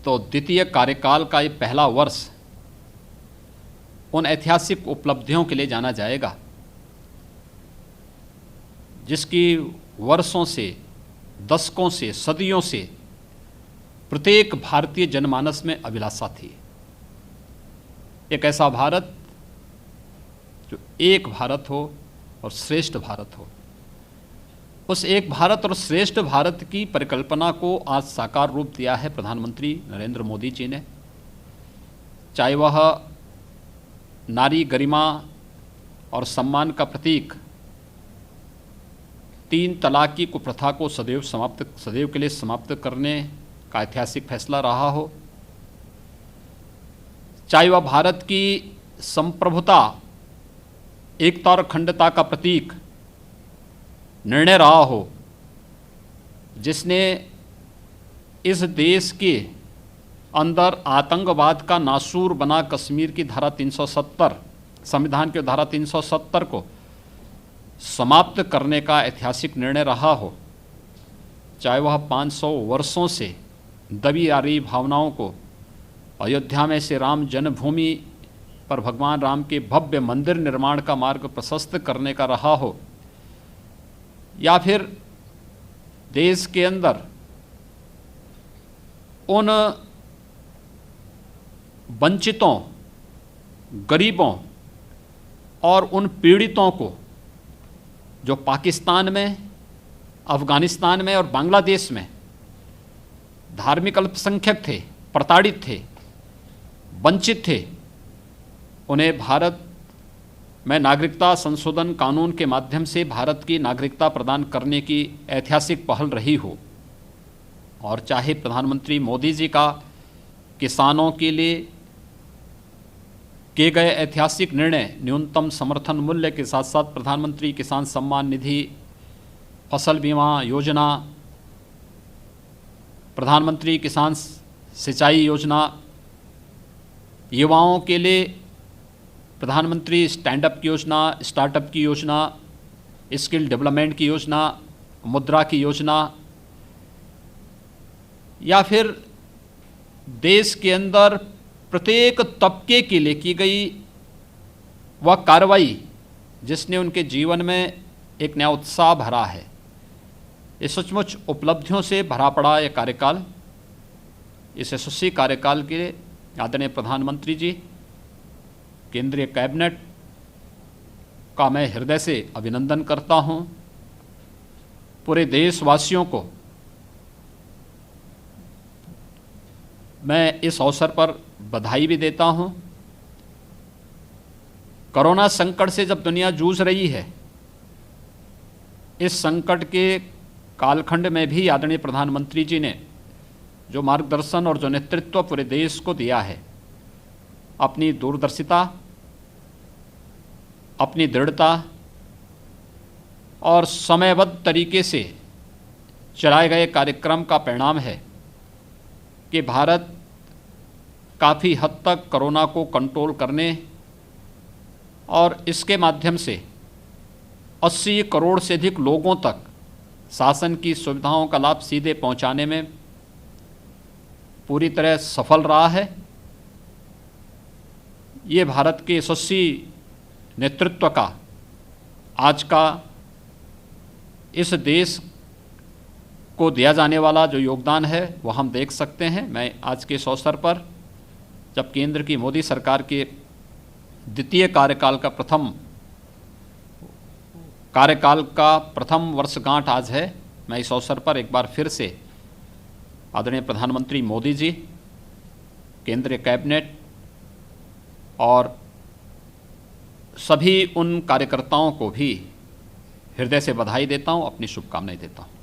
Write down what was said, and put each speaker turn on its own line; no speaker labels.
तो द्वितीय कार्यकाल का ये पहला वर्ष उन ऐतिहासिक उपलब्धियों के लिए जाना जाएगा जिसकी वर्षों से, दशकों से, सदियों से प्रत्येक भारतीय जनमानस में अभिलाषा थी। एक ऐसा भारत जो एक भारत हो और श्रेष्ठ भारत हो। उस एक भारत और श्रेष्ठ भारत की परिकल्पना को आज साकार रूप दिया है प्रधानमंत्री नरेंद्र मोदी जी ने। चाहे वह नारी गरिमा और सम्मान का प्रतीक 3 तलाक की कुप्रथा को सदैव के लिए समाप्त करने का ऐतिहासिक फैसला रहा हो, चाहे वह भारत की संप्रभुता, एकता और अखंडता का प्रतीक निर्णय रहा हो, जिसने इस देश के अंदर आतंकवाद का नासूर बना कश्मीर की धारा 370, संविधान की धारा 370 को समाप्त करने का ऐतिहासिक निर्णय रहा हो, चाहे वह 500 वर्षों से दबी आ रही भावनाओं को अयोध्या में से राम जन्मभूमि पर भगवान राम के भव्य मंदिर निर्माण का मार्ग प्रशस्त करने का रहा हो, या फिर देश के अंदर उन वंचितों, गरीबों और उन पीड़ितों को जो पाकिस्तान में, अफगानिस्तान में और बांग्लादेश में धार्मिक अल्पसंख्यक थे, प्रताड़ित थे, वंचित थे, उन्हें भारत में नागरिकता संशोधन कानून के माध्यम से भारत की नागरिकता प्रदान करने की ऐतिहासिक पहल रही हो। और चाहे प्रधानमंत्री मोदी जी का किसानों के लिए किए गए ऐतिहासिक निर्णय, न्यूनतम समर्थन मूल्य के साथ साथ प्रधानमंत्री किसान सम्मान निधि, फसल बीमा योजना, प्रधानमंत्री किसान सिंचाई योजना, युवाओं के लिए प्रधानमंत्री स्टैंडअप की योजना, स्टार्टअप की योजना, स्किल डेवलपमेंट की योजना, मुद्रा की योजना, या फिर देश के अंदर प्रत्येक तबके के लिए की गई वह कार्रवाई जिसने उनके जीवन में एक नया उत्साह भरा है। ये सचमुच उपलब्धियों से भरा पड़ा यह कार्यकाल, इस यशस्वी कार्यकाल के लिए आदरणीय प्रधानमंत्री जी, केंद्रीय कैबिनेट का मैं हृदय से अभिनंदन करता हूं। पूरे देशवासियों को मैं इस अवसर पर बधाई भी देता हूं। कोरोना संकट से जब दुनिया जूझ रही है, इस संकट के कालखंड में भी आदरणीय प्रधानमंत्री जी ने जो मार्गदर्शन और जो नेतृत्व पूरे देश को दिया है, अपनी दूरदर्शिता, अपनी दृढ़ता और समयबद्ध तरीके से चलाए गए कार्यक्रम का परिणाम है कि भारत काफ़ी हद तक कोरोना को कंट्रोल करने और इसके माध्यम से 80 करोड़ से अधिक लोगों तक शासन की सुविधाओं का लाभ सीधे पहुंचाने में पूरी तरह सफल रहा है। ये भारत के यशस्वी नेतृत्व का आज का इस देश को दिया जाने वाला जो योगदान है वो हम देख सकते हैं। मैं आज के इस अवसर पर, जब केंद्र की मोदी सरकार के द्वितीय कार्यकाल का प्रथम वर्षगांठ आज है, मैं इस अवसर पर एक बार फिर से आदरणीय प्रधानमंत्री मोदी जी, केंद्रीय कैबिनेट और सभी उन कार्यकर्ताओं को भी हृदय से बधाई देता हूं, अपनी शुभकामनाएं देता हूं।